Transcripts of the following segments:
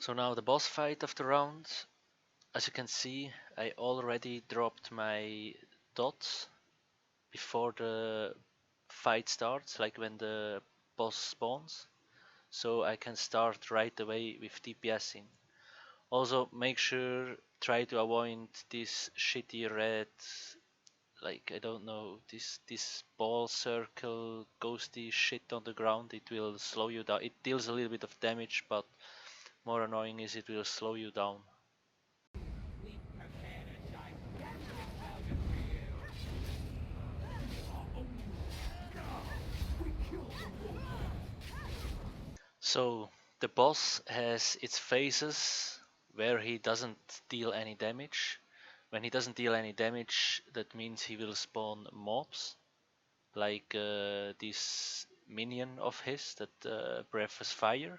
So now the boss fight of the round. As you can see, I already dropped my dots before the fight starts, like when the boss spawns. So I can start right away with DPSing. Also make sure, try to avoid this shitty red, like I don't know, this ball circle ghosty shit on the ground. It will slow you down. It deals a little bit of damage, but more annoying is it will slow you down. So the boss has its phases where he doesn't deal any damage. When he doesn't deal any damage, that means he will spawn mobs, like this minion of his that breathes fire.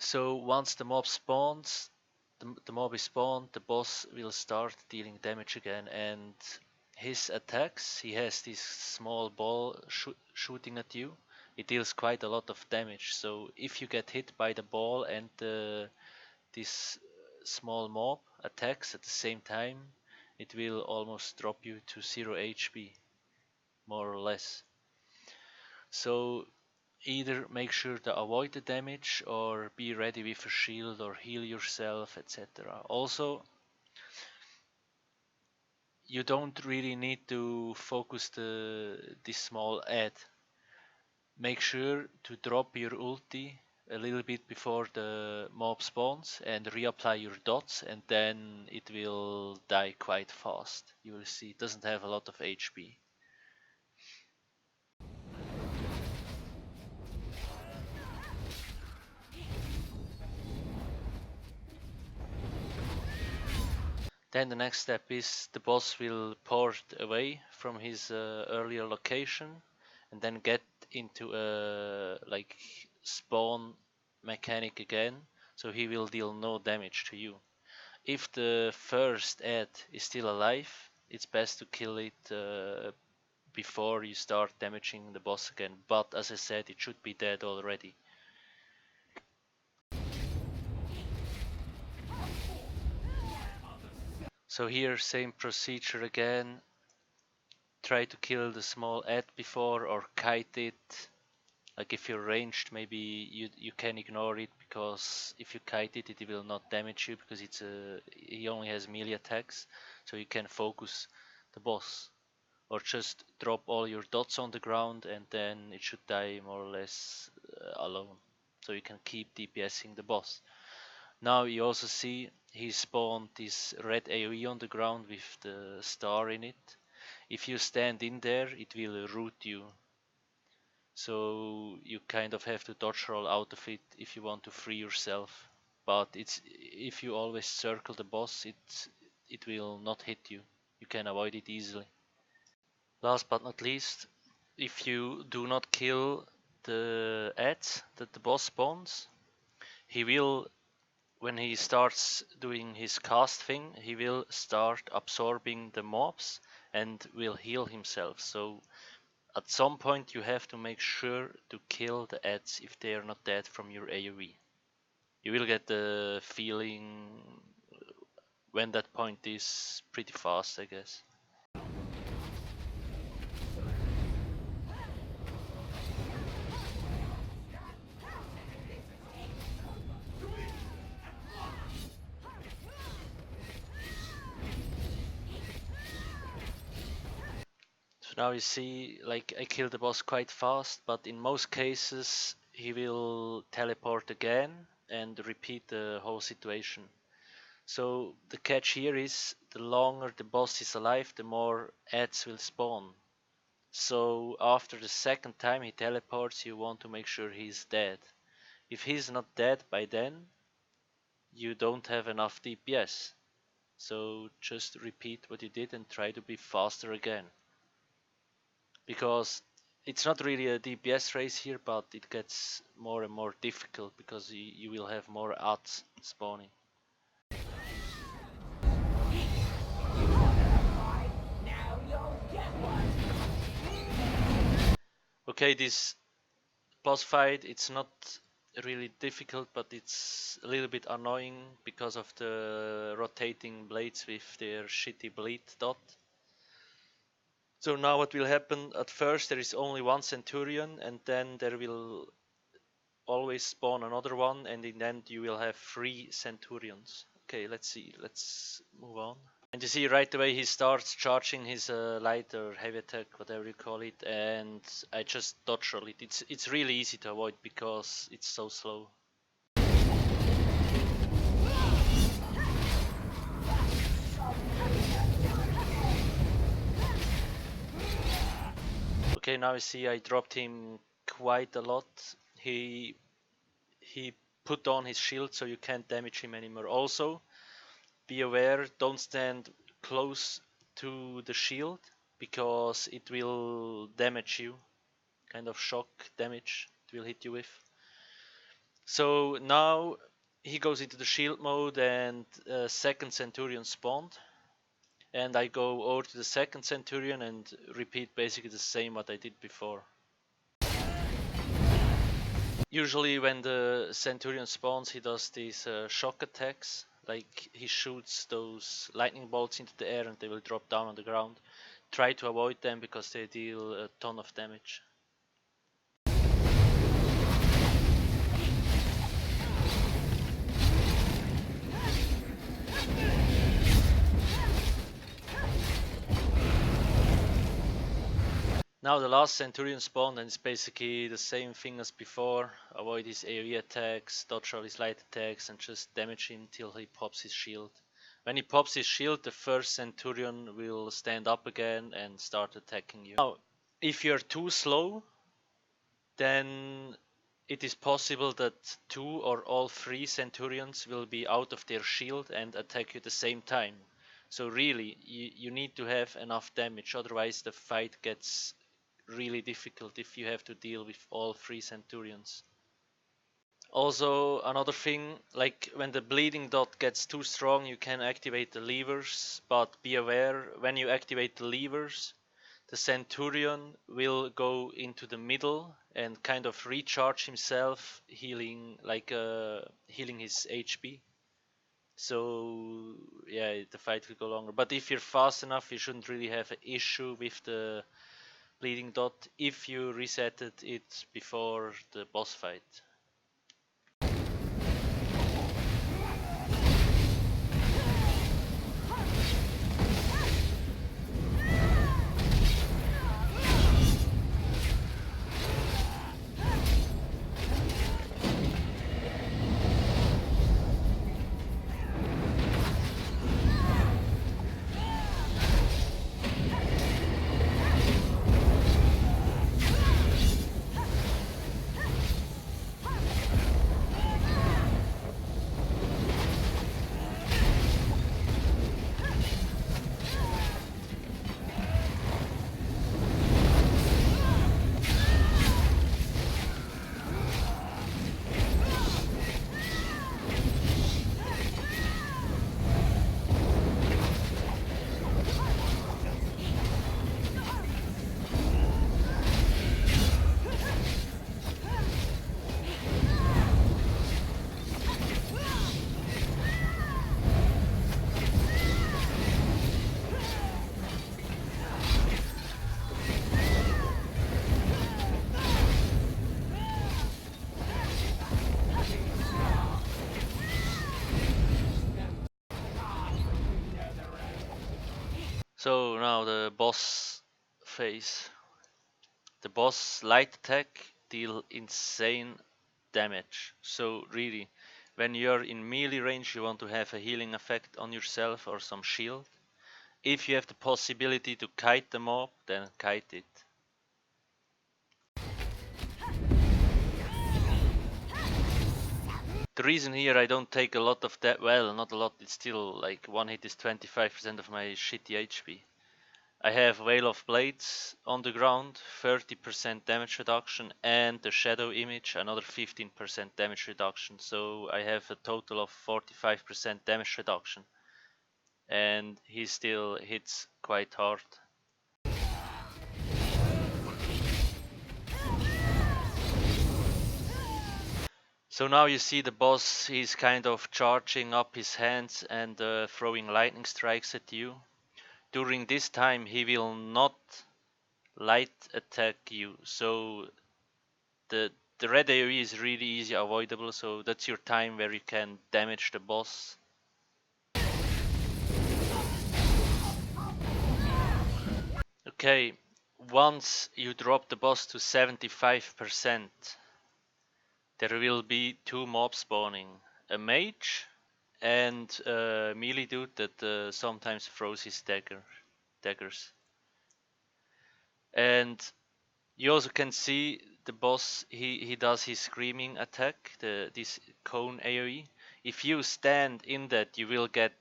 So once the mob spawns, the mob is spawned, the boss will start dealing damage again, and his attacks, he has this small ball shooting at you. It deals quite a lot of damage, so if you get hit by the ball and this small mob attacks at the same time, it will almost drop you to 0 HP, more or less. So either make sure to avoid the damage or be ready with a shield or heal yourself, etc. Also, you don't really need to focus this small ad. Make sure to drop your ulti a little bit before the mob spawns and reapply your dots, and then it will die quite fast. You will see it doesn't have a lot of HP. Then the next step is the boss will port away from his earlier location and then get into a like spawn mechanic again, so he will deal no damage to you. If the first ad is still alive, it's best to kill it before you start damaging the boss again, but as I said, it should be dead already. So here, same procedure again. Try to kill the small ad before or kite it. Like if you're ranged, maybe you can ignore it, because if you kite it, it will not damage you because he only has melee attacks, so you can focus the boss. Or just drop all your dots on the ground and then it should die more or less alone. So you can keep DPSing the boss. Now you also see he spawned this red AoE on the ground with the star in it. If you stand in there, it will root you. So you kind of have to dodge roll out of it if you want to free yourself. But if you always circle the boss, it will not hit you. You can avoid it easily. Last but not least, if you do not kill the ads that the boss spawns, he will, when he starts doing his cast thing, he will start absorbing the mobs and will heal himself. So at some point you have to make sure to kill the ads if they are not dead from your AoE. You will get the feeling when that point is pretty fast, I guess. So now you see, like, I killed the boss quite fast, but in most cases he will teleport again and repeat the whole situation. So the catch here is, the longer the boss is alive, the more ads will spawn. So after the second time he teleports, you want to make sure he's dead. If he's not dead by then, you don't have enough DPS. So just repeat what you did and try to be faster again. Because it's not really a DPS race here, but it gets more and more difficult because you will have more ads spawning. Okay, this boss fight, it's not really difficult, but it's a little bit annoying because of the rotating blades with their shitty bleed dot. So now what will happen, at first there is only one Centurion, and then there will always spawn another one, and in the end you will have 3 Centurions. Okay, let's see, let's move on. And you see right away he starts charging his light or heavy attack, whatever you call it, and I just dodge roll it. It's really easy to avoid because it's so slow. Okay, now you see I dropped him quite a lot. He put on his shield so you can't damage him anymore. Also, be aware, don't stand close to the shield because it will damage you, kind of shock damage it will hit you with. So now he goes into the shield mode and second Centurion spawned, and I go over to the second Centurion and repeat basically the same what I did before. Usually when the Centurion spawns he does these shock attacks, like he shoots those lightning bolts into the air and they will drop down on the ground. Try to avoid them because they deal a ton of damage. Now the last Centurion spawned and it's basically the same thing as before. Avoid his AoE attacks, dodge all his light attacks and just damage him till he pops his shield. When he pops his shield, the first Centurion will stand up again and start attacking you. Now, if you're too slow, then it is possible that 2 or all 3 Centurions will be out of their shield and attack you at the same time. So really, you need to have enough damage, otherwise the fight gets really difficult if you have to deal with all 3 Centurions. Also, another thing, like when the bleeding dot gets too strong you can activate the levers, but be aware, when you activate the levers the Centurion will go into the middle and kind of recharge himself, healing his HP. So yeah, the fight will go longer. But if you're fast enough you shouldn't really have an issue with the bleeding dot if you resetted it before the boss fight. So now the boss phase. The boss light attack deal insane damage. So really, when you're in melee range you want to have a healing effect on yourself or some shield. If you have the possibility to kite the mob, then kite it. The reason here I don't take a lot of that, well, not a lot, it's still like one hit is 25% of my shitty HP. I have Veil of Blades on the ground, 30% damage reduction, and the Shadow Image, another 15% damage reduction. So I have a total of 45% damage reduction. And he still hits quite hard. So now you see the boss, he's kind of charging up his hands and throwing lightning strikes at you. During this time he will not light attack you, so the red AoE is really easy avoidable, so that's your time where you can damage the boss. Okay, once you drop the boss to 75%, there will be two mobs spawning, a mage and a melee dude that sometimes throws his daggers. And you also can see the boss, he does his screaming attack, this cone AoE. If you stand in that, you will get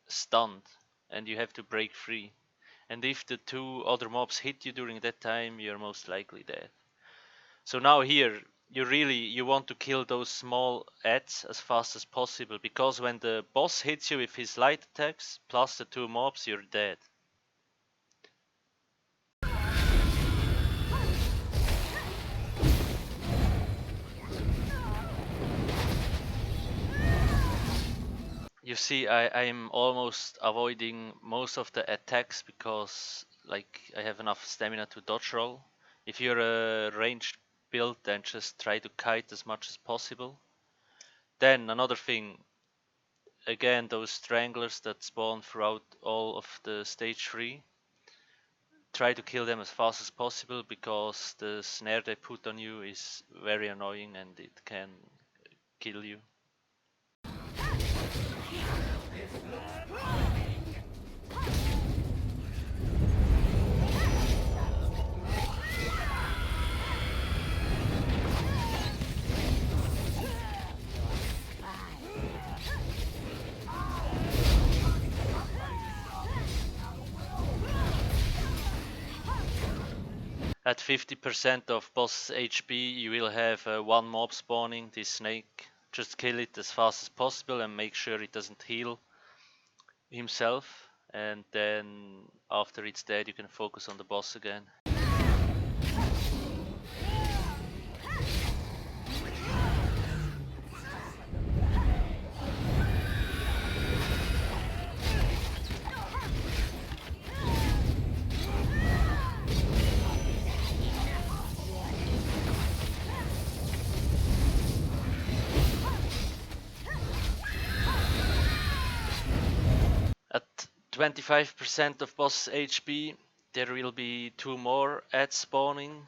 stunned and you have to break free. And if the two other mobs hit you during that time, you're most likely dead. So now here, you want to kill those small ads as fast as possible, because when the boss hits you with his light attacks, plus the two mobs, you're dead. You see, I'm almost avoiding most of the attacks because like I have enough stamina to dodge roll. If you're a ranged build, then just try to kite as much as possible. Then another thing, again, those stranglers that spawn throughout all of the stage 3, try to kill them as fast as possible because the snare they put on you is very annoying and it can kill you. At 50% of boss HP you will have one mob spawning, this snake. Just kill it as fast as possible and make sure it doesn't heal himself, and then after it's dead you can focus on the boss again. At 25% of boss HP there will be two more ads spawning,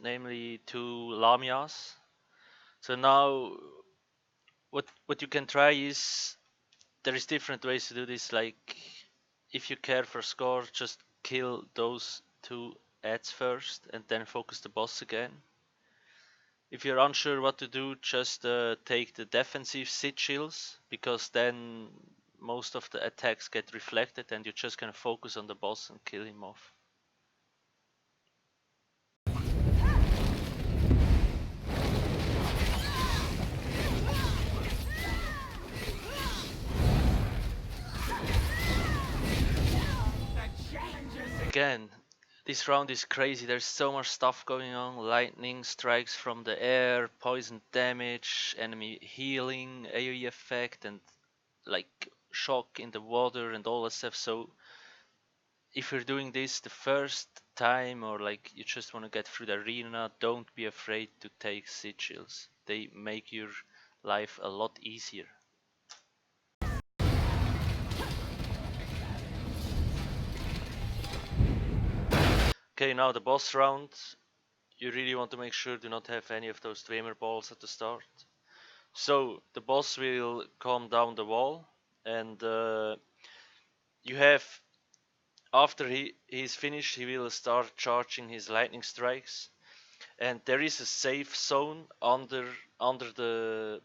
namely two lamias. So now what you can try is, there is different ways to do this, like if you care for score, just kill those two ads first and then focus the boss again. If you're unsure what to do, just take the defensive sigils, because then most of the attacks get reflected and you just can focus on the boss and kill him off. Again, this round is crazy, there's so much stuff going on. Lightning strikes from the air, poison damage, enemy healing, AoE effect, and like shock in the water and all that stuff. So if you're doing this the first time, or like you just want to get through the arena, don't be afraid to take sigils. They make your life a lot easier. Okay, now the boss round. You really want to make sure do not have any of those Dreamer balls at the start. So the boss will come down the wall, and you have, after he's finished, he will start charging his lightning strikes, and there is a safe zone under the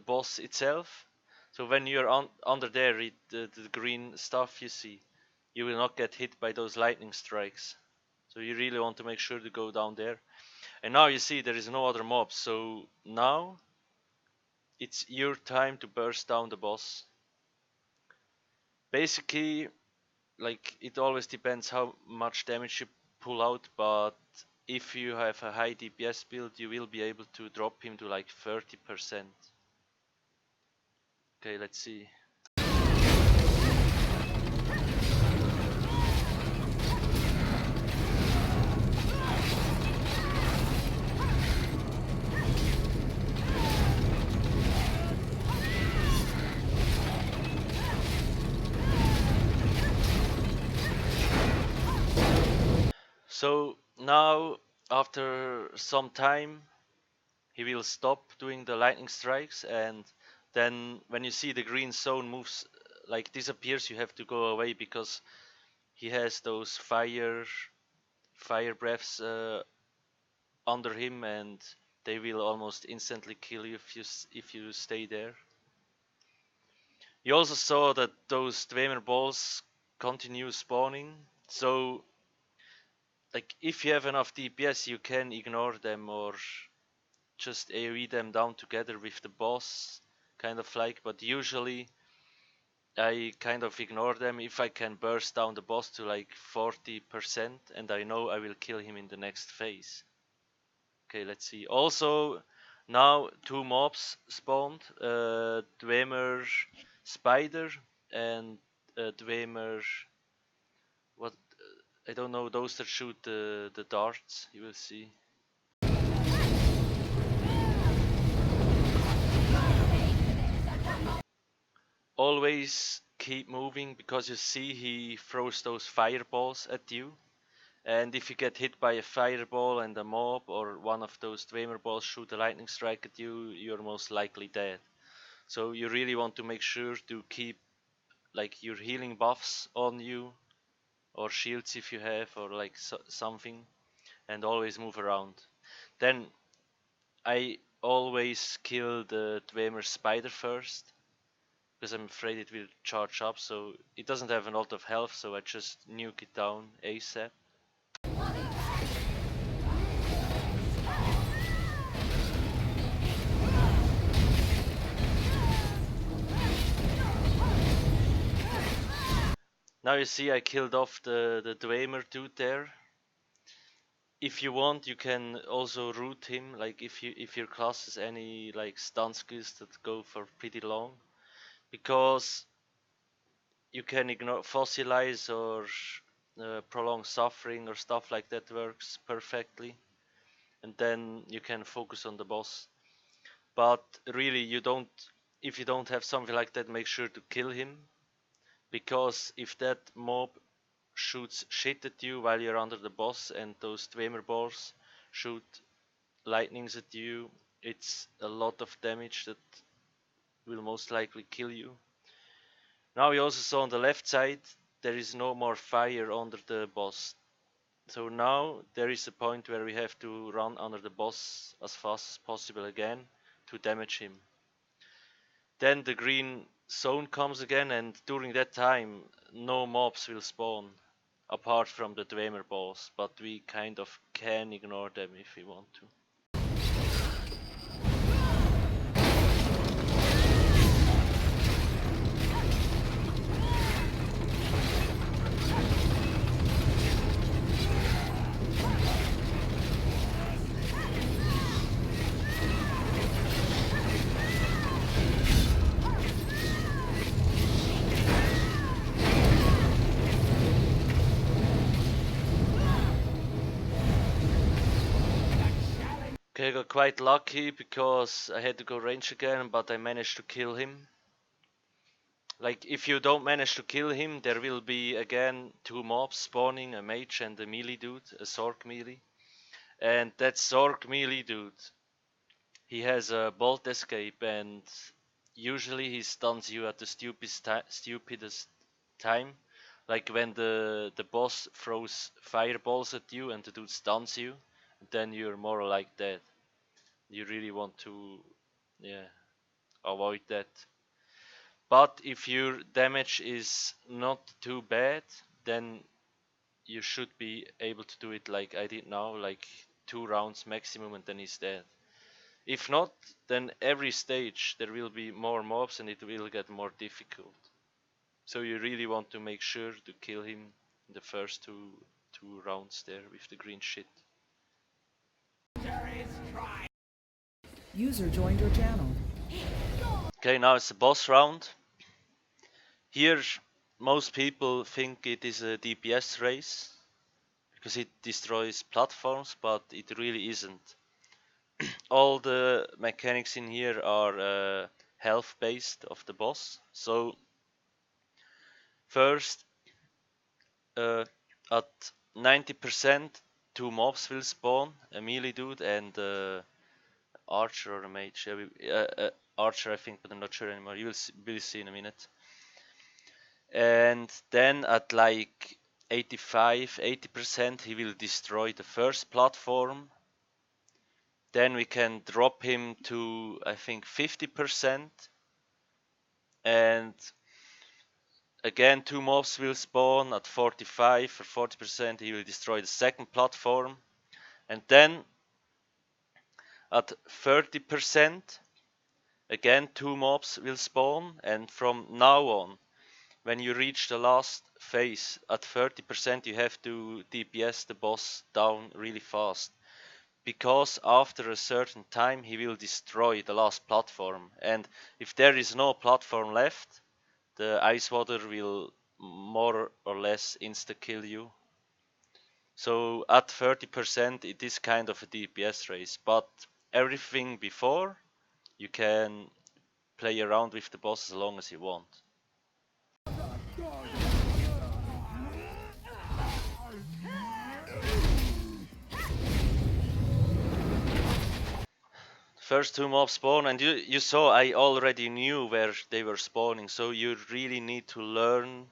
boss itself. So when you're under there, the green stuff you see, you will not get hit by those lightning strikes. So you really want to make sure to go down there. And now you see there is no other mobs, so now it's your time to burst down the boss. Basically, like, it always depends how much damage you pull out, but if you have a high DPS build, you will be able to drop him to like 30%. Okay, let's see. So now, after some time, he will stop doing the lightning strikes, and then when you see the green zone moves, like disappears, you have to go away because he has those fire breaths under him, and they will almost instantly kill you if you stay there. You also saw that those Dwemer balls continue spawning, so like if you have enough DPS, you can ignore them or just AoE them down together with the boss, kind of like, but usually I kind of ignore them if I can burst down the boss to like 40% and I know I will kill him in the next phase. Okay, let's see. Also, now 2 mobs spawned, Dwemer Spider and Dwemer, what, I don't know, those that shoot the darts, you will see. Always keep moving because you see he throws those fireballs at you. And if you get hit by a fireball and a mob or one of those Dwemer balls shoot a lightning strike at you, you're most likely dead. So you really want to make sure to keep like your healing buffs on you, or shields if you have, or like something, and always move around. Then I always kill the Dwemer Spider first, because I'm afraid it will charge up, so it doesn't have a lot of health, so I just nuke it down ASAP. Now you see I killed off the Dwemer dude there. If you want, you can also root him, like if your class has any like stun skills that go for pretty long, because you can ignore fossilize or prolong suffering or stuff like that works perfectly, and then you can focus on the boss. But really, if you don't have something like that, make sure to kill him, because if that mob shoots shit at you while you're under the boss and those Dwemer balls shoot lightnings at you, it's a lot of damage that will most likely kill you. Now you also saw on the left side there is no more fire under the boss. So now there is a point where we have to run under the boss as fast as possible again to damage him. Then the green zone comes again, and during that time no mobs will spawn apart from the Dwemer balls, but we kind of can ignore them if we want to. Okay, I got quite lucky because I had to go range again, but I managed to kill him. Like, if you don't manage to kill him, there will be again 2 mobs spawning, a mage and a melee dude, a Zork melee. And that Zork melee dude, he has a bolt escape, and usually he stuns you at the stupidest time. Like when the boss throws fireballs at you and the dude stuns you, then you're more like dead. You really want to, yeah, avoid that. But if your damage is not too bad, then you should be able to do it like I did now, like 2 rounds maximum, and then he's dead. If not, then every stage there will be more mobs and it will get more difficult. So you really want to make sure to kill him in the first two rounds there with the green shit. User joined your channel. Okay, now it's the boss round. Here, most people think it is a DPS race because it destroys platforms, but it really isn't. All the mechanics in here are health based of the boss. So first, at 90%, two mobs will spawn, a melee dude and archer or a mage. Archer, I think, but I'm not sure anymore. You will see in a minute. And then at like 80%, he will destroy the first platform. Then we can drop him to, I think, 50%. And again, two mobs will spawn at 45 or 40%. He will destroy the second platform. And then at 30%, again, two mobs will spawn. And from now on, when you reach the last phase at 30%, you have to DPS the boss down really fast. Because after a certain time, he will destroy the last platform. And if there is no platform left, the ice water will more or less insta-kill you. So at 30%, it is kind of a DPS race. But everything before, you can play around with the boss as long as you want. First two mobs spawn, and you saw I already knew where they were spawning, so you really need to learn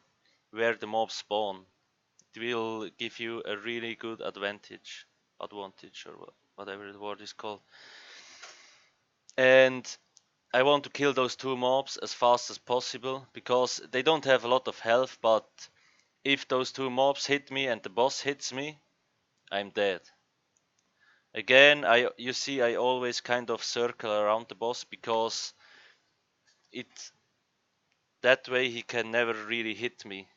where the mobs spawn. It will give you a really good advantage or whatever the word is called. And I want to kill those two mobs as fast as possible, because they don't have a lot of health, but if those two mobs hit me and the boss hits me, I'm dead. Again, you see I always kind of circle around the boss, because that way he can never really hit me.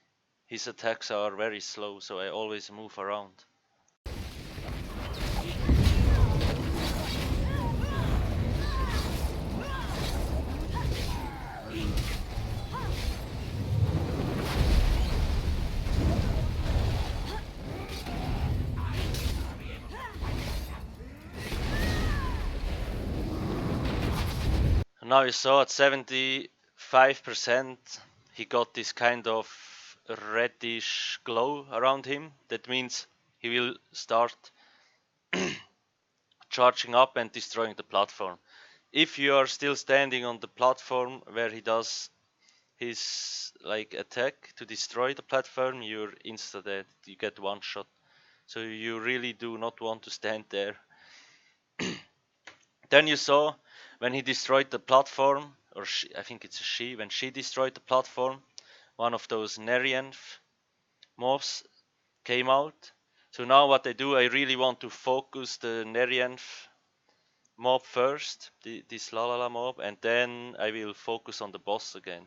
His attacks are very slow, so I always move around. Now you saw at 75%, he got this kind of reddish glow around him. That means he will start charging up and destroying the platform. If you are still standing on the platform where he does his attack to destroy the platform, you're insta dead. You get one shot. So you really do not want to stand there. Then you saw when he destroyed the platform, or I think it's a she, when she destroyed the platform, one of those Nerianth mobs came out. So now what I do, I really want to focus the Nerianth mob first, this Lalala mob, and then I will focus on the boss again.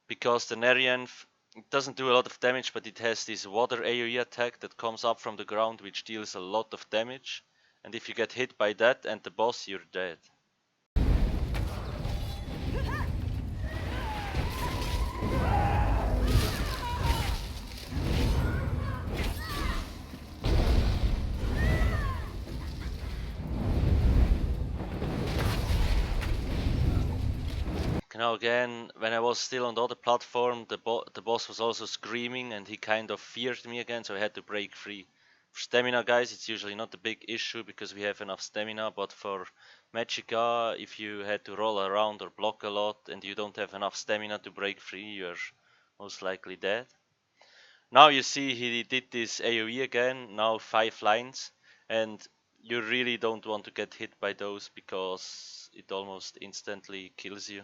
Because the Nerianth, it doesn't do a lot of damage, but it has this water AoE attack that comes up from the ground, which deals a lot of damage. And if you get hit by that and the boss, you're dead. Now again, when I was still on the other platform, the boss was also screaming and he kind of feared me again, so I had to break free. For stamina guys, it's usually not a big issue because we have enough stamina, but for Magicka, if you had to roll around or block a lot and you don't have enough stamina to break free, you're most likely dead. Now you see he did this AoE again, now 5 lines, and you really don't want to get hit by those because it almost instantly kills you.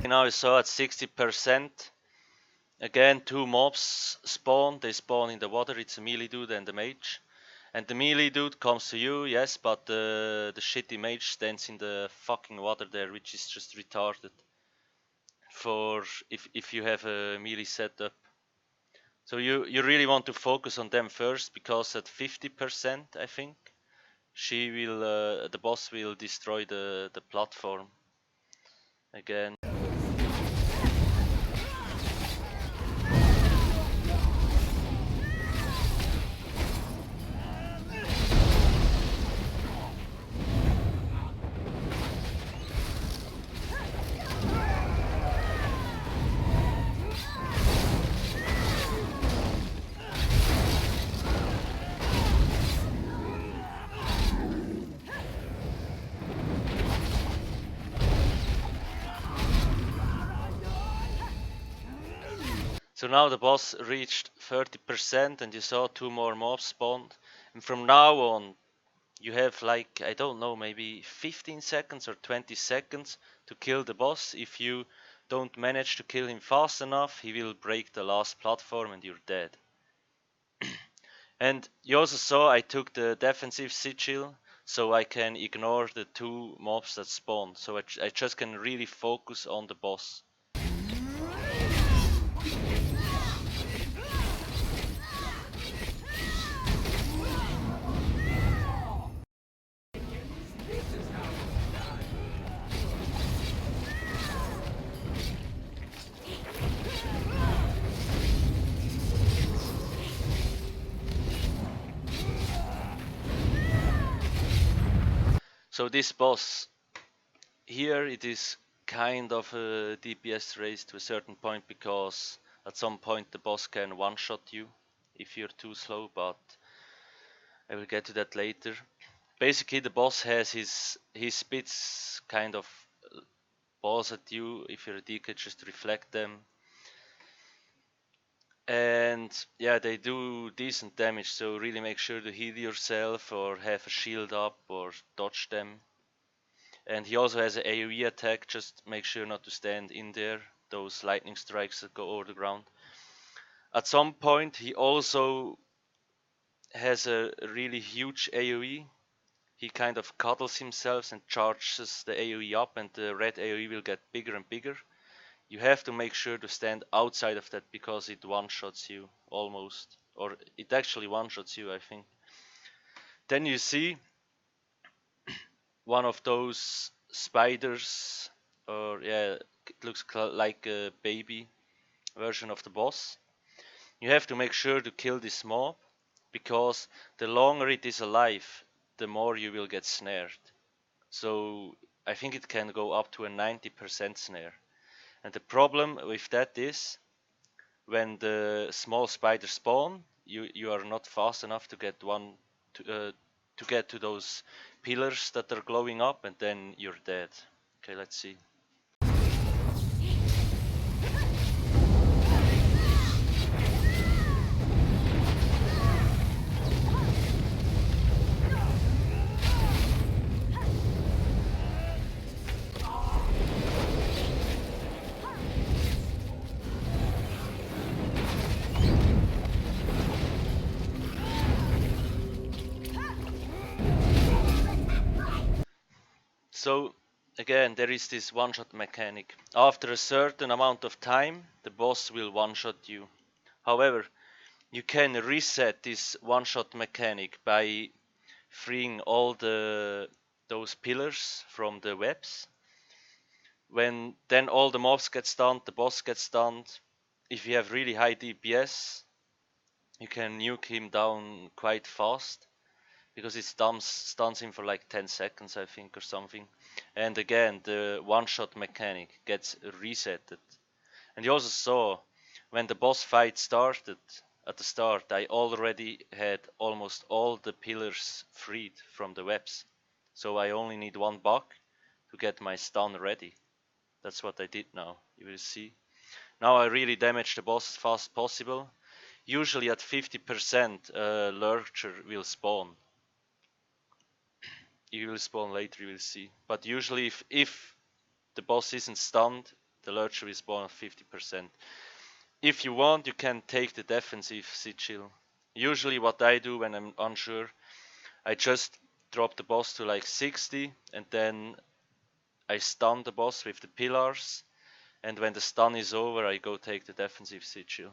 Now I saw at 60%. Again, two mobs spawn. They spawn in the water. It's a melee dude and a mage. And the melee dude comes to you, yes, but the shitty mage stands in the fucking water there, which is just retarded. For if you have a melee setup. So you really want to focus on them first, because at 50%, I think, she will the boss will destroy the platform again. So now the boss reached 30% and you saw 2 more mobs spawned. And from now on, you have like, I don't know, maybe 15 seconds or 20 seconds to kill the boss. If you don't manage to kill him fast enough, he will break the last platform and you're dead. And you also saw I took the defensive sigil, so I can ignore the 2 mobs that spawn. So I just can really focus on the boss. So this boss, here it is kind of a DPS race to a certain point, because at some point the boss can one-shot you if you're too slow, but I will get to that later. Basically the boss has he spits kind of balls at you. If you're a DK, just reflect them. And yeah, they do decent damage, so really make sure to heal yourself or have a shield up or dodge them. And he also has an AoE attack, just make sure not to stand in there, those lightning strikes that go over the ground. At some point he also has a really huge AoE. He kind of cuddles himself and charges the AoE up, and the red AoE will get bigger and bigger. You have to make sure to stand outside of that, because it one-shots you almost, or it actually one-shots you, I think. Then you see one of those spiders, or yeah, it looks like a baby version of the boss. You have to make sure to kill this mob, because the longer it is alive, the more you will get snared. So I think it can go up to a 90% snare. And the problem with that is, when the small spiders spawn, you are not fast enough to get to get to those pillars that are glowing up, and then you're dead. Okay, let's see. So again, there is this one-shot mechanic. After a certain amount of time, the boss will one-shot you. However, you can reset this one-shot mechanic by freeing all those pillars from the webs. When then all the mobs get stunned, the boss gets stunned. If you have really high DPS, you can nuke him down quite fast, because it stuns him for like 10 seconds, I think, or something. And again, the one-shot mechanic gets resetted. And you also saw, when the boss fight started, at the start, I already had almost all the pillars freed from the webs. So I only need 1 buck to get my stun ready. That's what I did now, you will see. Now I really damage the boss as fast as possible. Usually at 50%, Lurcher will spawn. He will spawn later, you will see. But usually if the boss isn't stunned, the Lurcher will spawn at 50%. If you want, you can take the defensive sigil. Usually what I do when I'm unsure, I just drop the boss to like 60 and then I stun the boss with the pillars, and when the stun is over I go take the defensive sigil.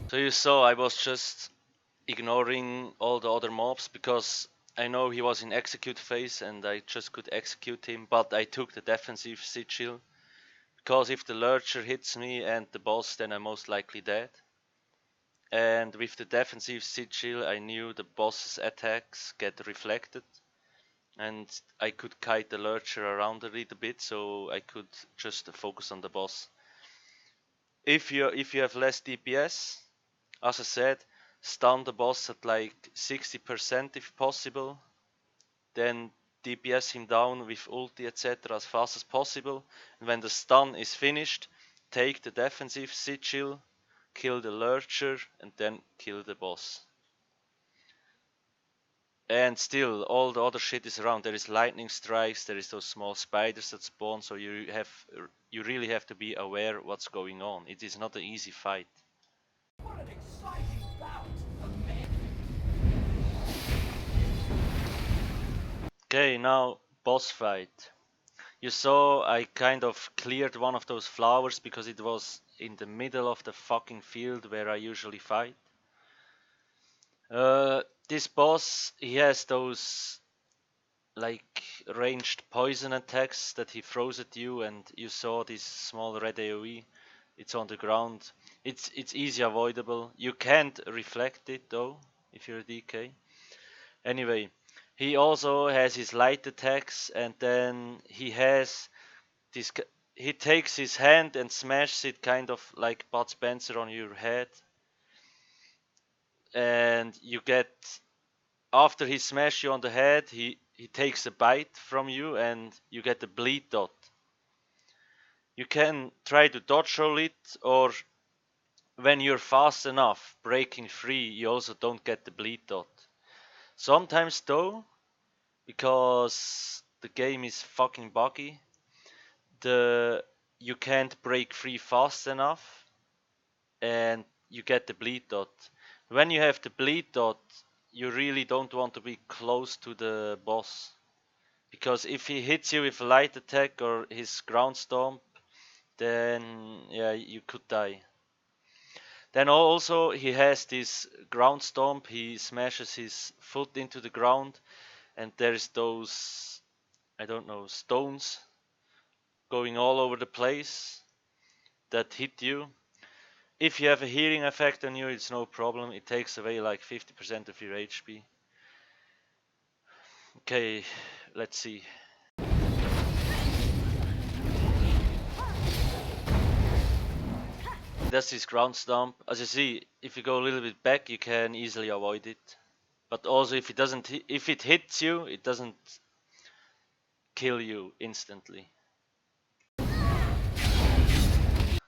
So you saw I was just ignoring all the other mobs because I know he was in execute phase and I just could execute him, but I took the defensive sigil because if the lurcher hits me and the boss, then I'm most likely dead. And with the defensive sigil I knew the boss's attacks get reflected and I could kite the lurcher around a little bit, so I could just focus on the boss. If you have less DPS, as I said, stun the boss at like 60% if possible, then DPS him down with ulti etc. as fast as possible, and when the stun is finished, take the defensive sigil, kill the lurcher, and then kill the boss. And still, all the other shit is around. There is lightning strikes, there is those small spiders that spawn, so you really have to be aware what's going on. It is not an easy fight. What an exciting bout of men. Okay, now boss fight. You saw I kind of cleared one of those flowers because it was in the middle of the fucking field where I usually fight. This boss, he has those like ranged poison attacks that he throws at you, and you saw this small red AoE. It's on the ground. It's easy avoidable. You can't reflect it though if you're a DK. Anyway, he also has his light attacks, and then he has this. He takes his hand and smashes it kind of like Bud Spencer on your head, and you get, after he smashes you on the head, he takes a bite from you and you get the bleed dot. You can try to dodge roll it, or when you're fast enough breaking free, you also don't get the bleed dot. Sometimes though, because the game is fucking buggy, you can't break free fast enough and you get the bleed dot. When you have the bleed dot, you really don't want to be close to the boss, because if he hits you with a light attack or his ground stomp, then yeah, you could die. Then also he has this ground stomp, he smashes his foot into the ground and there's those, I don't know, stones going all over the place that hit you. If you have a healing effect on you, it's no problem. It takes away like 50% of your HP. Okay, let's see. That's his ground stomp. As you see, if you go a little bit back, you can easily avoid it. But also, if it hits you, it doesn't kill you instantly.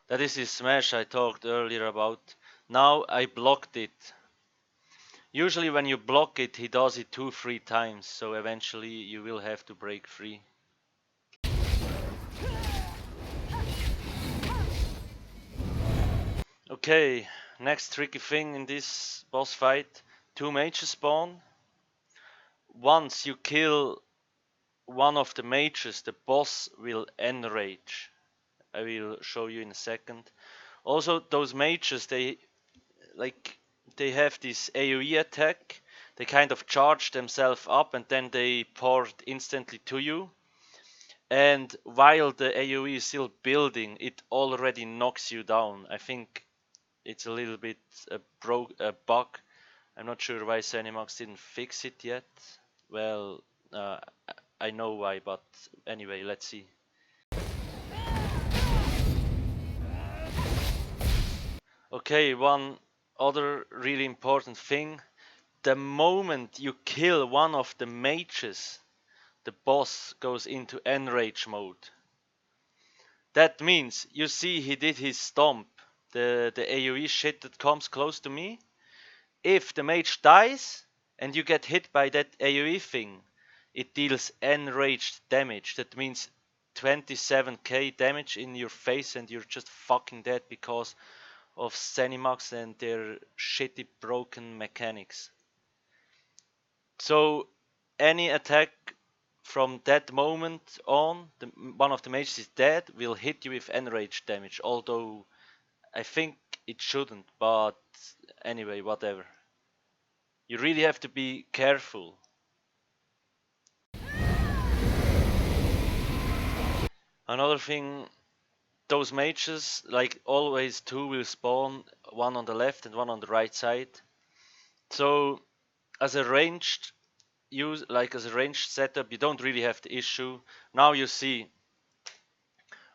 That is his smash I talked earlier about. Now I blocked it. Usually when you block it, he does it 2-3 times, so eventually you will have to break free. Okay, next tricky thing in this boss fight, 2 mages spawn. Once you kill one of the mages, the boss will enrage. I will show you in a second. Also, those mages, they have this AoE attack. They kind of charge themselves up and then they port instantly to you. And while the AoE is still building, it already knocks you down. I think it's a little bit a bug. I'm not sure why Zenimax didn't fix it yet. Well, I know why, but anyway, let's see. Okay, one other really important thing, the moment you kill one of the mages, the boss goes into enrage mode. That means, you see he did his stomp, the AoE shit that comes close to me. If the mage dies and you get hit by that AoE thing, it deals enraged damage. That means 27k damage in your face and you're just fucking dead because of Zenimax and their shitty broken mechanics. So any attack from that moment on, one of the mages is dead, will hit you with enraged damage. Although I think it shouldn't, but anyway, whatever. You really have to be careful. Another thing, those mages, like always, two will spawn, one on the left and one on the right side. So as a ranged as a ranged setup, you don't really have the issue. Now you see,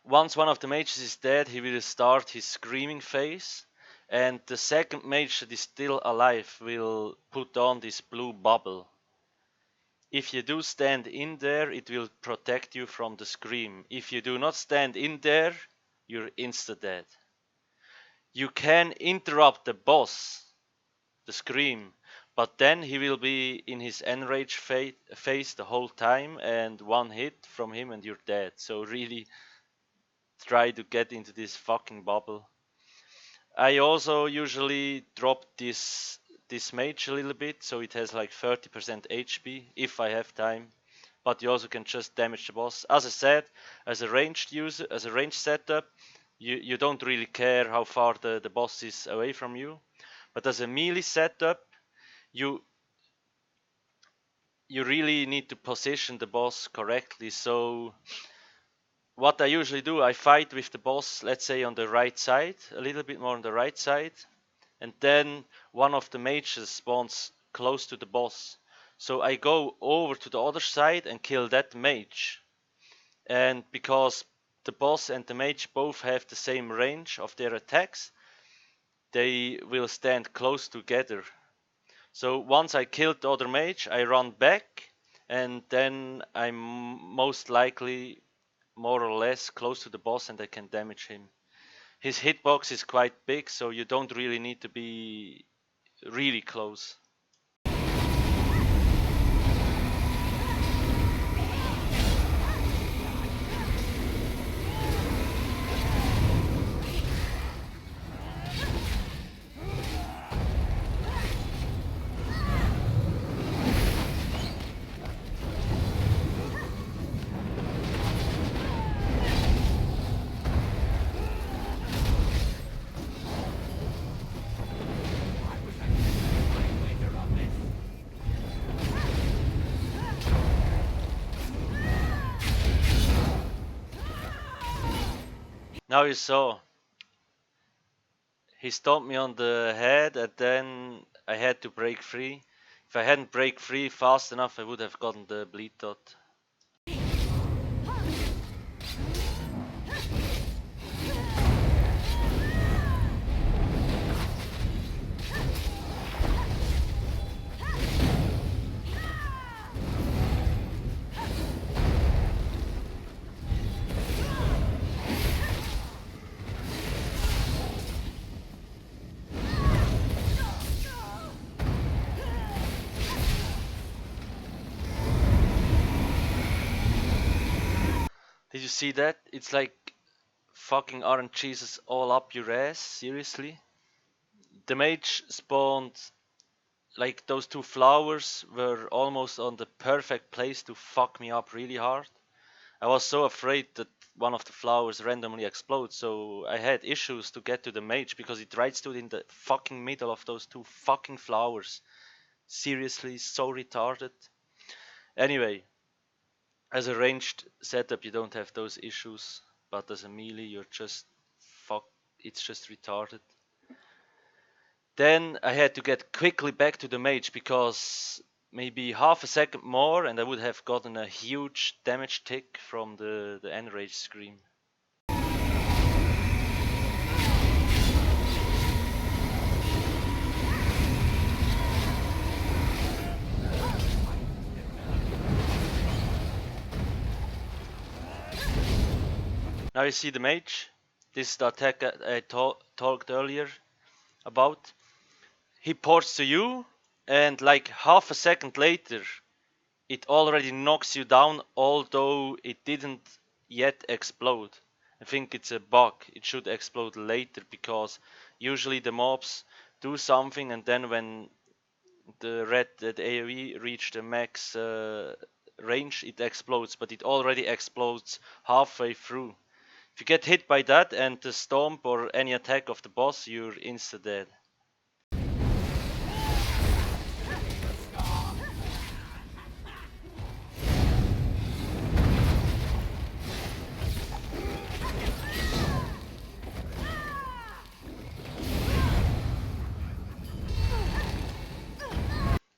once one of the mages is dead, he will start his screaming phase, and the second mage that is still alive will put on this blue bubble. If you do stand in there, it will protect you from the scream. If you do not stand in there, you're insta-dead. You can interrupt the boss, the scream, but then he will be in his enrage phase the whole time, and one hit from him and you're dead. So really try to get into this fucking bubble. I also usually drop this mage a little bit, so it has like 30% HP if I have time. But you also can just damage the boss. As I said, as a ranged user, as a ranged setup, you don't really care how far the boss is away from you. But as a melee setup, you really need to position the boss correctly. So what I usually do, I fight with the boss, let's say on the right side, a little bit more on the right side, and then one of the mages spawns close to the boss. So I go over to the other side and kill that mage. And because the boss and the mage both have the same range of their attacks, they will stand close together. So once I killed the other mage, I run back, and then I'm most likely more or less close to the boss and I can damage him. His hitbox is quite big, so you don't really need to be really close. Now you saw, he stomped me on the head and then I had to break free. If I hadn't break free fast enough, I would have gotten the bleed dot. Did you see that? It's like fucking orange cheeses all up your ass, seriously? The mage spawned, like those two flowers were almost on the perfect place to fuck me up really hard. I was so afraid that one of the flowers randomly explodes, so I had issues to get to the mage because it right stood in the fucking middle of those two fucking flowers. Seriously, so retarded. Anyway, as a ranged setup you don't have those issues, but as a melee you're just it's just retarded. Then I had to get quickly back to the mage because maybe half a second more and I would have gotten a huge damage tick from the enrage scream. Now you see the mage. This is the attack I talked earlier about. He ports to you, and like half a second later, it already knocks you down, although it didn't yet explode. I think it's a bug. It should explode later, because usually the mobs do something, and then when the AoE reach the max range, it explodes, but it already explodes halfway through. If you get hit by that and the stomp or any attack of the boss, you're insta dead.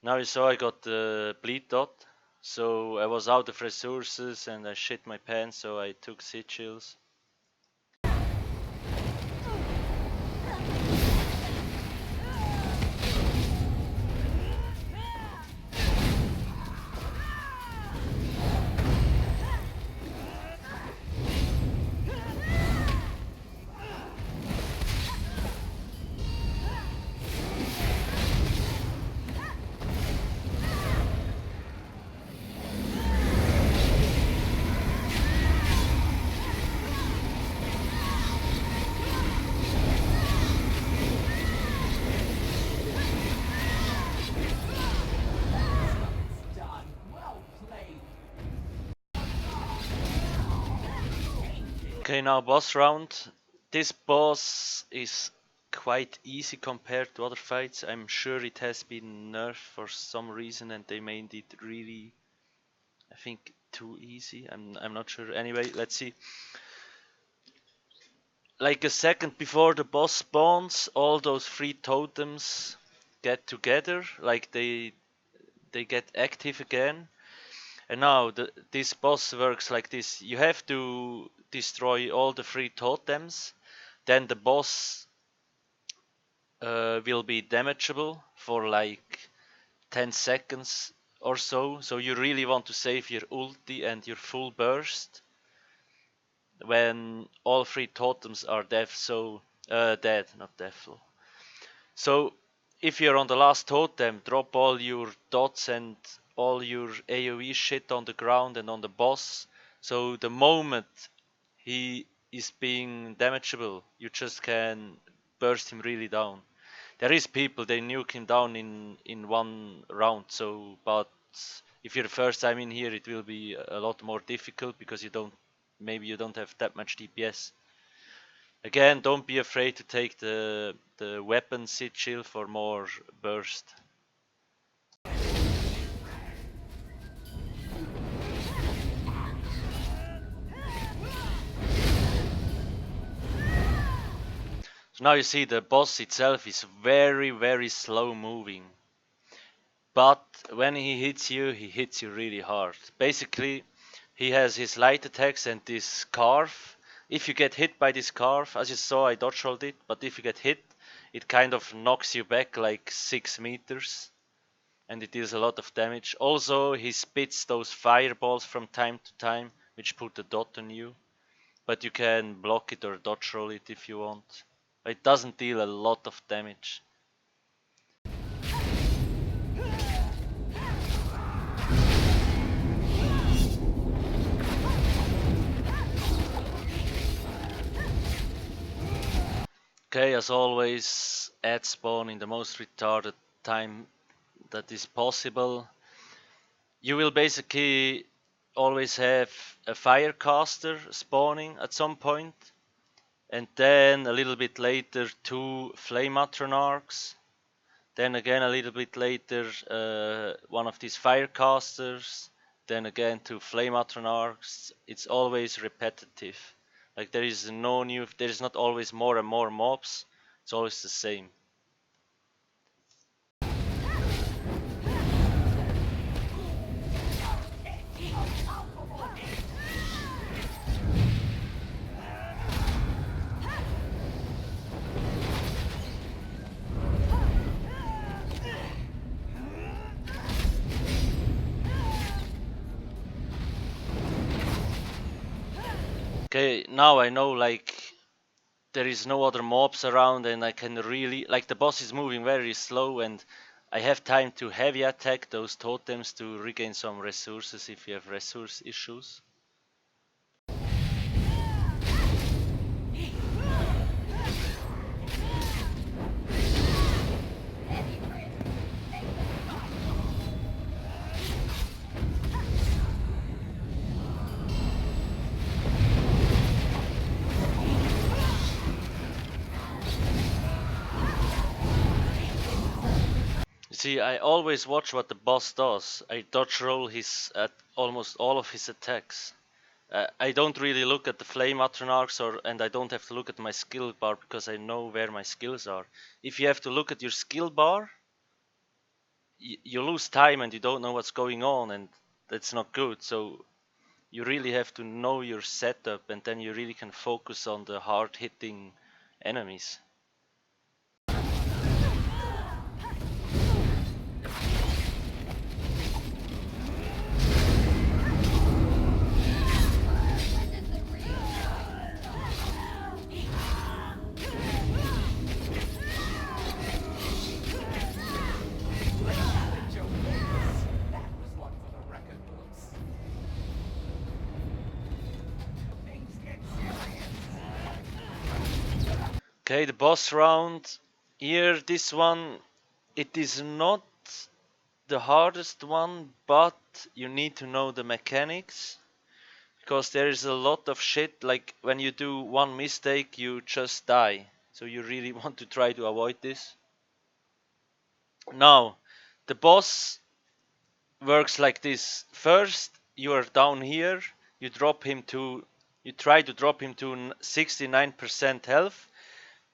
Now you saw I got the bleed dot, so I was out of resources and I shit my pants, so I took sigils. Okay, now boss round. This boss is quite easy compared to other fights. I'm sure it has been nerfed for some reason and they made it really, I think, too easy. I'm not sure. Anyway, let's see. Like a second before the boss spawns, all those 3 totems get together, like they get active again. And now this boss works like this. You have to destroy all the 3 totems, then the boss will be damageable for like 10 seconds or so. So you really want to save your ulti and your full burst when all 3 totems are dead, not deathful. So if you're on the last totem, drop all your dots and all your AoE shit on the ground and on the boss. So the moment he is being damageable, you just can burst him really down. There is people, they nuke him down in 1 round. So, but if you're the first time in here, it will be a lot more difficult because maybe you don't have that much DPS. Again, don't be afraid to take the weapon sigil for more burst. So now you see the boss itself is very, very slow moving. But when he hits you really hard. Basically, he has his light attacks and this scarf. If you get hit by this scarf, as you saw, I dodge rolled it, but if you get hit, it kind of knocks you back like 6 meters. And it deals a lot of damage. Also, he spits those fireballs from time to time, which put a dot on you. But you can block it or dodge roll it if you want. It doesn't deal a lot of damage. Okay, as always, add spawn in the most retarded time that is possible. You will basically always have a firecaster spawning at some point, and then a little bit later 2 flamatronarchs, then again a little bit later one of these firecasters, then again 2 flamatronarchs. It's always repetitive. Like there is not always more and more mobs, it's always the same. Okay, now I know like there is no other mobs around and I can really, like the boss is moving very slow and I have time to heavy attack those totems to regain some resources if you have resource issues. You see, I always watch what the boss does. I dodge roll his at almost all of his attacks. I don't really look at the flame atronachs and I don't have to look at my skill bar because I know where my skills are. If you have to look at your skill bar, you lose time and you don't know what's going on and that's not good. So you really have to know your setup and then you really can focus on the hard hitting enemies. Okay, the boss round. Here, this one, it is not the hardest one, but you need to know the mechanics. Because there is a lot of shit, like when you do one mistake, you just die. So you really want to try to avoid this. Now, the boss works like this. First, you are down here, you try to drop him to 69% health.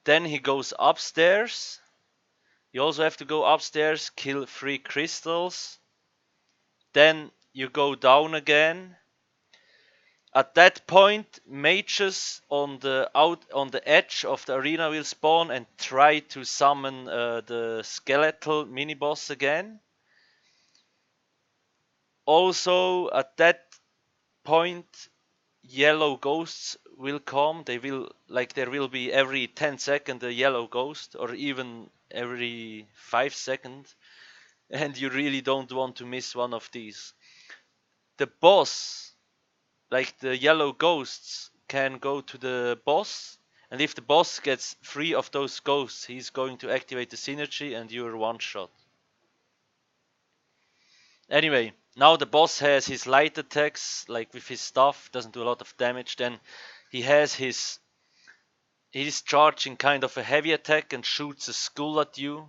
Then he goes upstairs. You also have to go upstairs, kill 3 crystals. Then you go down again. At that point, mages on the edge of the arena will spawn and try to summon the skeletal mini boss again. Also, at that point, yellow ghosts will come. There will be every 10 seconds a yellow ghost, or even every 5 seconds, and you really don't want to miss one of these. The boss, like the yellow ghosts, can go to the boss, and if the boss gets 3 of those ghosts, he's going to activate the synergy and you're one shot. Anyway, now the boss has his light attacks, like with his stuff, doesn't do a lot of damage. Then he has he's charging kind of a heavy attack and shoots a skull at you.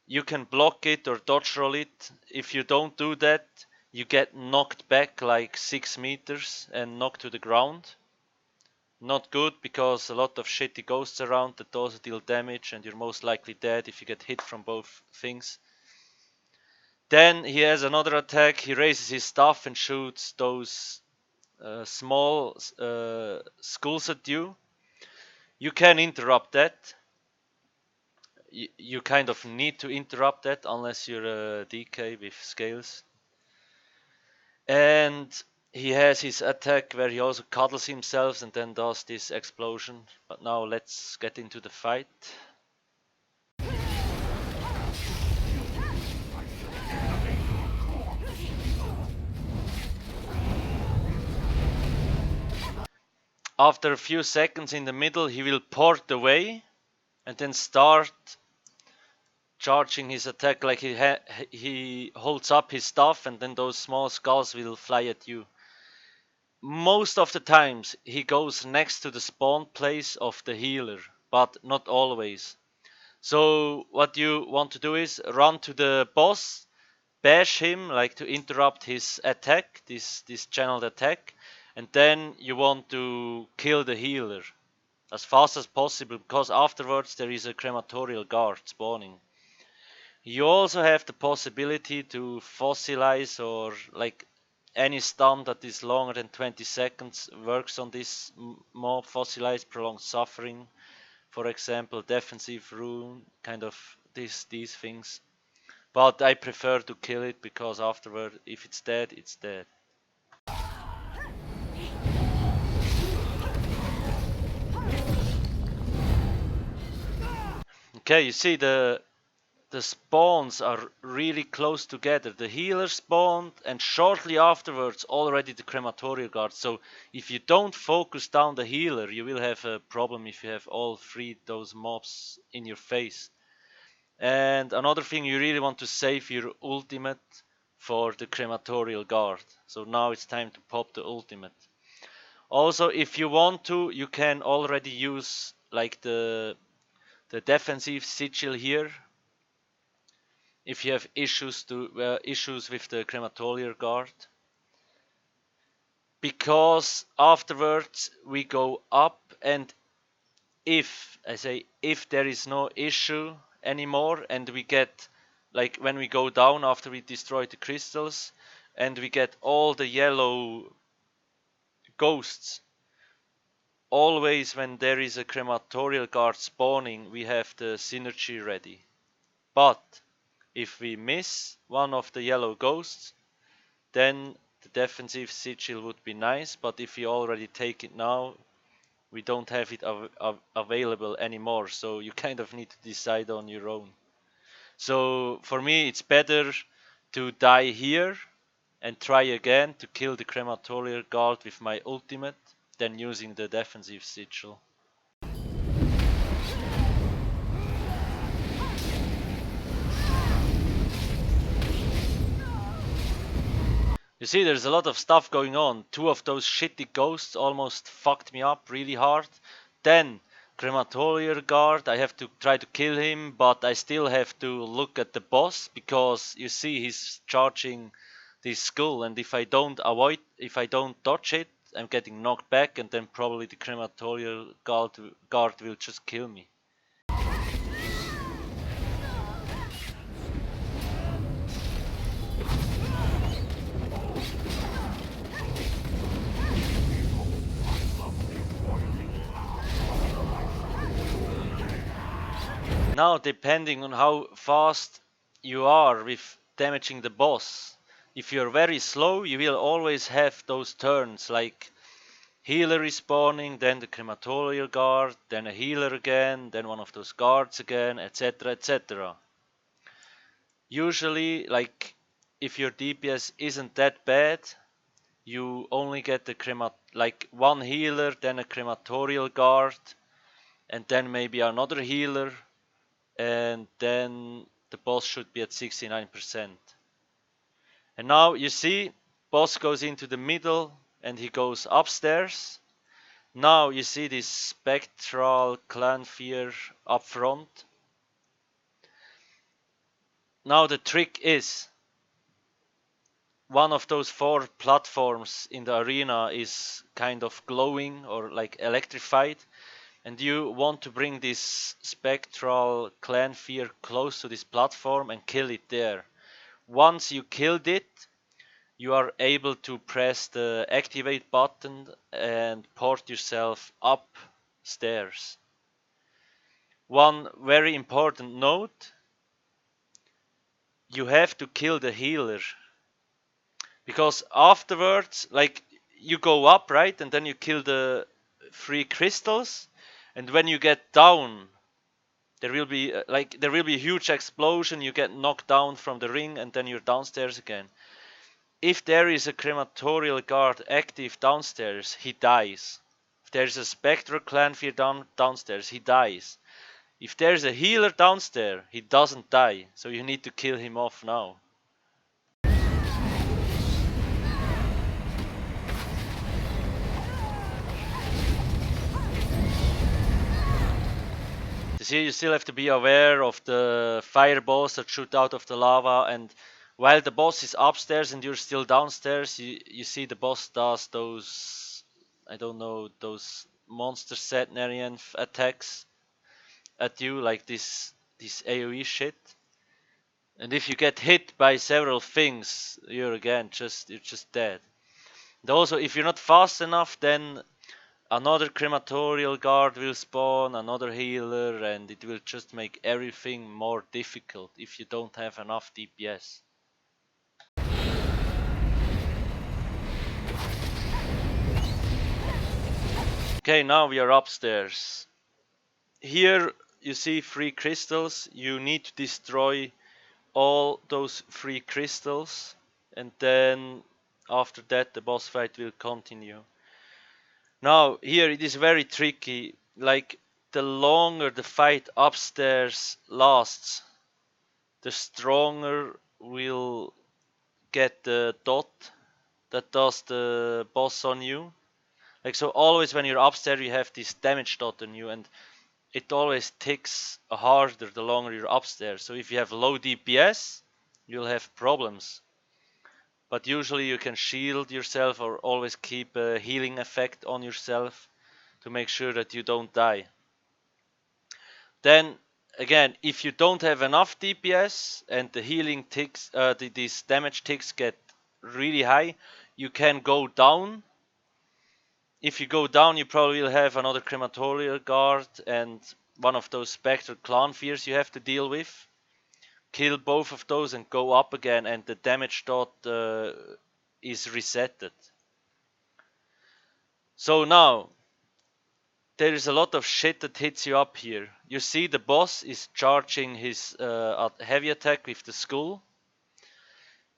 You can block it or dodge roll it. If you don't do that, you get knocked back like 6 meters and knocked to the ground. Not good, because a lot of shitty ghosts around that also deal damage and you're most likely dead if you get hit from both things. Then he has another attack. He raises his staff and shoots those small skulls at you. You can interrupt that. You kind of need to interrupt that unless you're a DK with scales. And he has his attack where he also cuddles himself and then does this explosion. But now let's get into the fight. After a few seconds in the middle, he will port away and then start charging his attack, like he holds up his stuff and then those small skulls will fly at you. Most of the times he goes next to the spawn place of the healer, but not always. So what you want to do is run to the boss, bash him, like to interrupt his attack, this channeled attack, and then you want to kill the healer as fast as possible, because afterwards there is a crematorial guard spawning. You also have the possibility to fossilize, or like any stun that is longer than 20 seconds works on this mob. Fossilize, prolonged suffering, for example, defensive rune, kind of these things. But I prefer to kill it, because afterward, if it's dead, it's dead. Okay, you see the spawns are really close together. The healer spawned and shortly afterwards already the crematorial guard. So if you don't focus down the healer, you will have a problem if you have all three those mobs in your face. And another thing, you really want to save your ultimate for the crematorial guard. So now it's time to pop the ultimate. Also, if you want to, you can already use like the defensive sigil here. If you have issues with the crematorial guard, because afterwards we go up, and if there is no issue anymore, and we get, like when we go down after we destroy the crystals and we get all the yellow ghosts, always when there is a crematorial guard spawning, we have the synergy ready. But if we miss one of the yellow ghosts, then the defensive sigil would be nice, but if you already take it now, we don't have it available anymore, so you kind of need to decide on your own. So for me it's better to die here and try again to kill the crematorial guard with my ultimate than using the defensive sigil. You see, there's a lot of stuff going on. Two of those shitty ghosts almost fucked me up really hard. Then crematorial guard, I have to try to kill him, but I still have to look at the boss, because you see he's charging this skull, and if I don't dodge it, I'm getting knocked back, and then probably the crematorial guard will just kill me. Now, depending on how fast you are with damaging the boss, if you're very slow, you will always have those turns like healer respawning, then the crematorial guard, then a healer again, then one of those guards again, etc, etc. Usually, like if your DPS isn't that bad, you only get like one healer, then a crematorial guard, and then maybe another healer, and then the boss should be at 69%. And now you see, boss goes into the middle and he goes upstairs. Now you see this spectral Clanfear up front. Now the trick is, one of those 4 platforms in the arena is kind of glowing or like electrified, and you want to bring this spectral Clanfear close to this platform and kill it there. Once you killed it, you are able to press the activate button and port yourself upstairs. One very important note, you have to kill the healer, because afterwards, like, you go up, right, and then you kill the 3 crystals, and when you get down, there will be a huge explosion, you get knocked down from the ring, and then you're downstairs again. If there is a crematorial guard active downstairs, he dies. If there's a spectral Clanfear downstairs, he dies. If there's a healer downstairs, he doesn't die, so you need to kill him off now. See, you still have to be aware of the fireballs that shoot out of the lava, and while the boss is upstairs and you're still downstairs, you see the boss does those, I don't know, those monster Satnarian attacks at you, like this AoE shit. And if you get hit by several things, you're just dead. And also, if you're not fast enough, then another crematorial guard will spawn, another healer, and it will just make everything more difficult if you don't have enough DPS. Okay, now we are upstairs. Here you see 3 crystals. You need to destroy all those 3 crystals, and then after that the boss fight will continue. Now here it is very tricky, like the longer the fight upstairs lasts, the stronger will get the dot that does the boss on you. Like, so always when you're upstairs you have this damage dot on you, and it always ticks harder the longer you're upstairs. So if you have low DPS, you'll have problems. But usually you can shield yourself or always keep a healing effect on yourself to make sure that you don't die. Then again, if you don't have enough DPS and the healing ticks, these damage ticks get really high, you can go down. If you go down, you probably will have another crematorial guard and one of those spectral clan fears you have to deal with. Kill both of those and go up again, and the damage dot is resetted. So now there is a lot of shit that hits you up here. You see the boss is charging his heavy attack with the skull.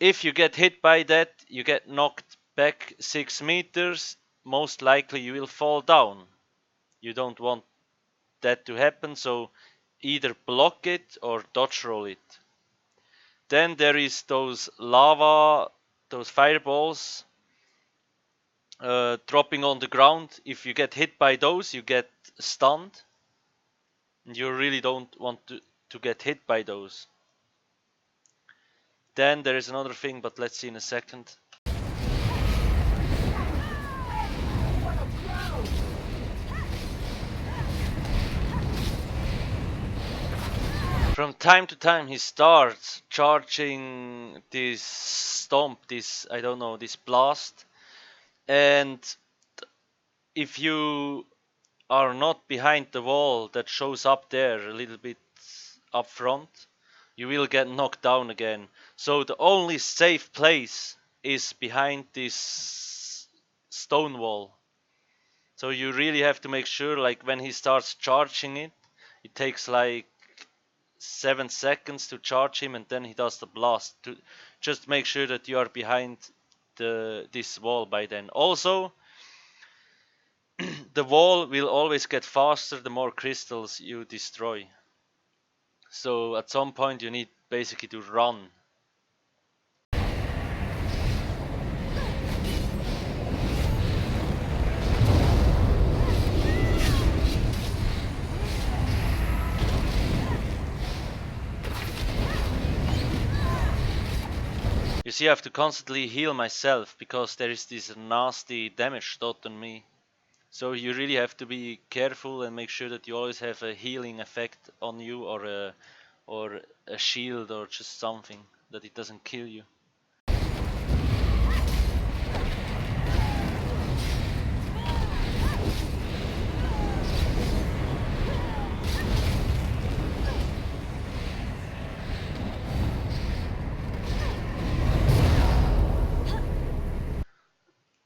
If you get hit by that, you get knocked back 6 meters. Most likely you will fall down. You don't want that to happen, so either block it or dodge roll it. Then there is those lava, those fireballs dropping on the ground. If you get hit by those, you get stunned. And you really don't want to get hit by those. Then there is another thing, but let's see in a second. From time to time he starts charging this stomp, this, I don't know, this blast. And if you are not behind the wall that shows up there a little bit up front, you will get knocked down again. So the only safe place is behind this stone wall. So you really have to make sure, like when he starts charging it, it takes like 7 seconds to charge him, and then he does the blast. To just make sure that you are behind this wall by then. Also, the wall will always get faster the more crystals you destroy. So at some point you need basically to run. You see, I have to constantly heal myself because there is this nasty damage dot on me. So you really have to be careful and make sure that you always have a healing effect on you, or a shield, or just something that it doesn't kill you.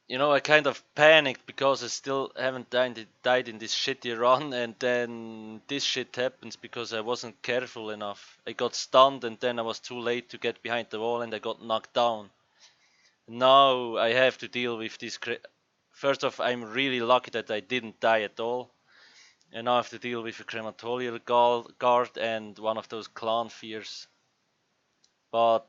You know, I kind of panicked because I still haven't died in this shitty run, and then this shit happens because I wasn't careful enough. I got stunned, and then I was too late to get behind the wall, and I got knocked down. Now I have to deal with this. First off, I'm really lucky that I didn't die at all. And now I have to deal with a crematorial guard and one of those clan fears. But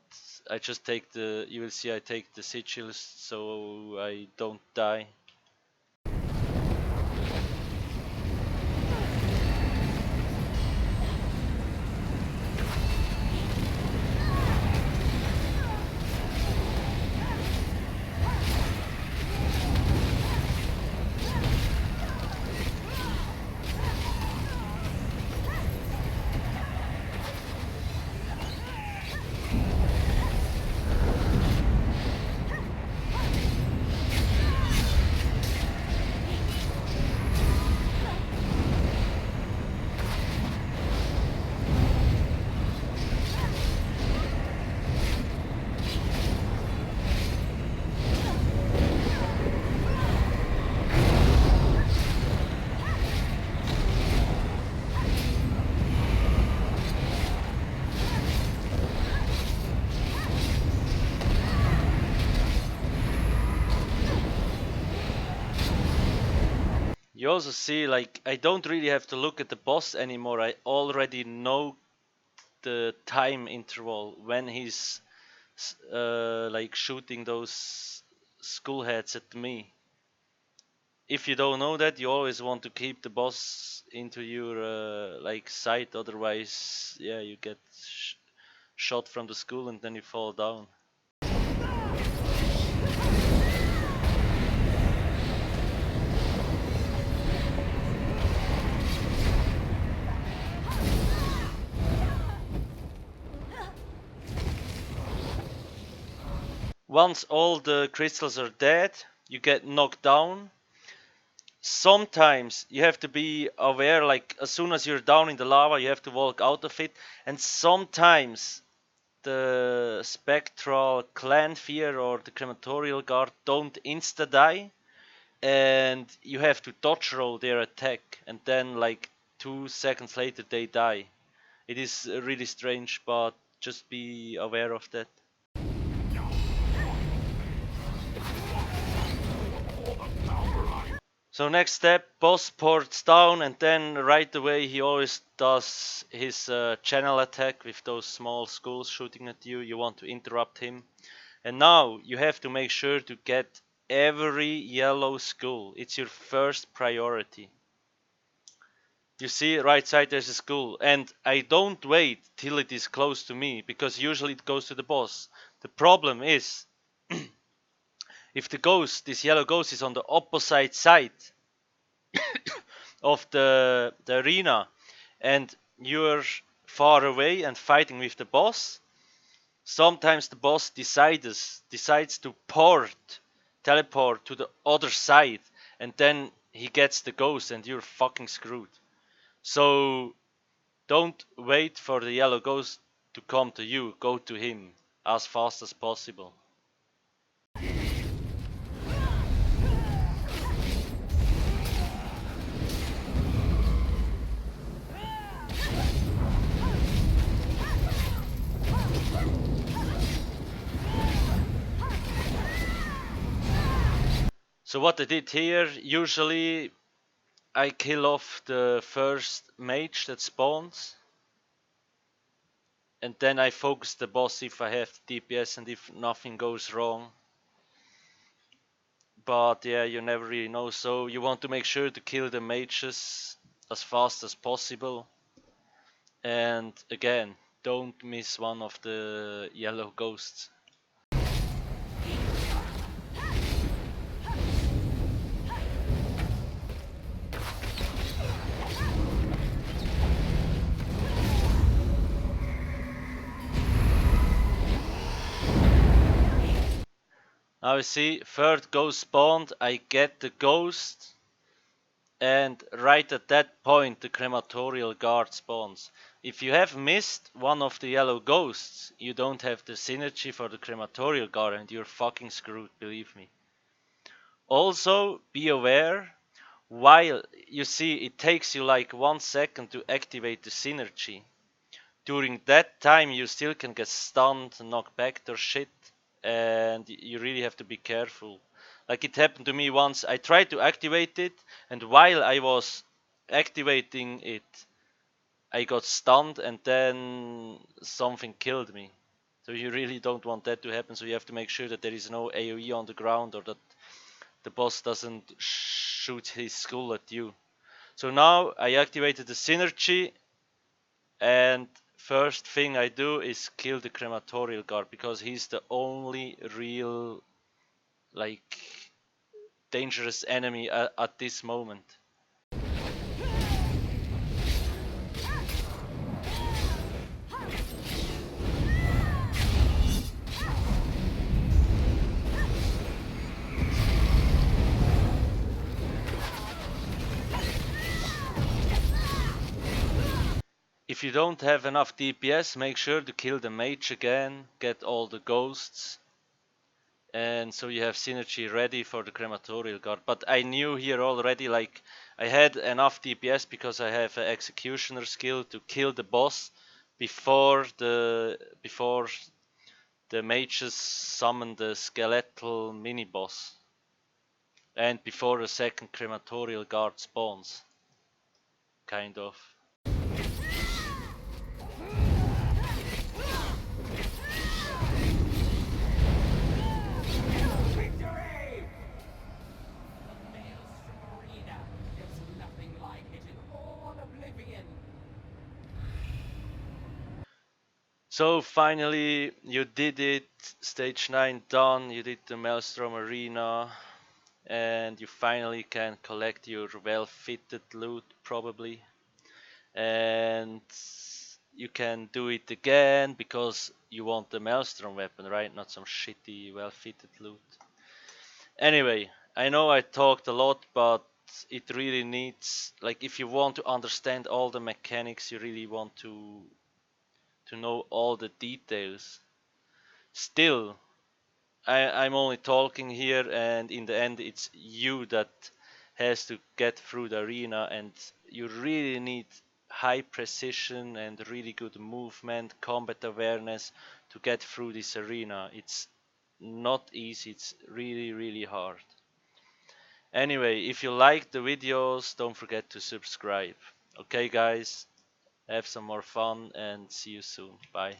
I just take you will see I take the sigils so I don't die. You also see, like, I don't really have to look at the boss anymore. I already know the time interval when he's like shooting those skull heads at me. If you don't know that, you always want to keep the boss into your like sight, otherwise, yeah, you get shot from the skull and then you fall down. Once all the crystals are dead, you get knocked down. Sometimes you have to be aware, like as soon as you're down in the lava, you have to walk out of it. And sometimes the spectral clan fear or the crematorial guard don't insta die, and you have to dodge roll their attack, and then like 2 seconds later they die. It is really strange, but just be aware of that. So next step, boss ports down, and then right away he always does his channel attack with those small skulls shooting at you. You want to interrupt him. And now you have to make sure to get every yellow skull. It's your first priority. You see right side there's a skull, and I don't wait till it is close to me, because usually it goes to the boss. The problem is if the ghost, this yellow ghost, is on the opposite side of the arena and you're far away and fighting with the boss, sometimes the boss decides to teleport to the other side, and then he gets the ghost and you're fucking screwed. So don't wait for the yellow ghost to come to you, go to him as fast as possible. So what I did here, usually I kill off the first mage that spawns, and then I focus the boss if I have the DPS and if nothing goes wrong. But yeah, you never really know, so you want to make sure to kill the mages as fast as possible. And again, don't miss one of the yellow ghosts. Now you see, third ghost spawned, I get the ghost, and right at that point the crematorial guard spawns. If you have missed one of the yellow ghosts, you don't have the synergy for the crematorial guard and you're fucking screwed, believe me. Also, be aware, while you see it takes you like 1 second to activate the synergy, during that time you still can get stunned, knocked back or shit, and you really have to be careful. Like it happened to me once, I tried to activate it, and while I was activating it, I got stunned and then something killed me. So you really don't want that to happen, so you have to make sure that there is no AoE on the ground or that the boss doesn't shoot his skull at you. So now I activated the synergy, and first thing I do is kill the crematorial guard, because he's the only real like dangerous enemy at this moment. If you don't have enough DPS, make sure to kill the mage again, get all the ghosts, and so you have synergy ready for the crematorial guard. But I knew here already, like I had enough DPS because I have an executioner skill to kill the boss before the mages summon the skeletal mini boss. and before the second crematorial guard spawns, kind of. Victory! The Maelstrom Arena. There's nothing like it in all Oblivion. So finally you did it, stage 9 done, you did the Maelstrom Arena, and you finally can collect your well-fitted loot probably, and you can do it again because you want the Maelstrom weapon, right? Not some shitty well-fitted loot. Anyway, I know I talked a lot, but it really needs, like, if you want to understand all the mechanics, you really want to know all the details. Still, I'm only talking here, and in the end it's you that has to get through the arena, and you really need high precision and really good movement, combat awareness to get through this arena. It's not easy, it's really hard. Anyway, if you like the videos, don't forget to subscribe. Okay guys, have some more fun and see you soon. Bye.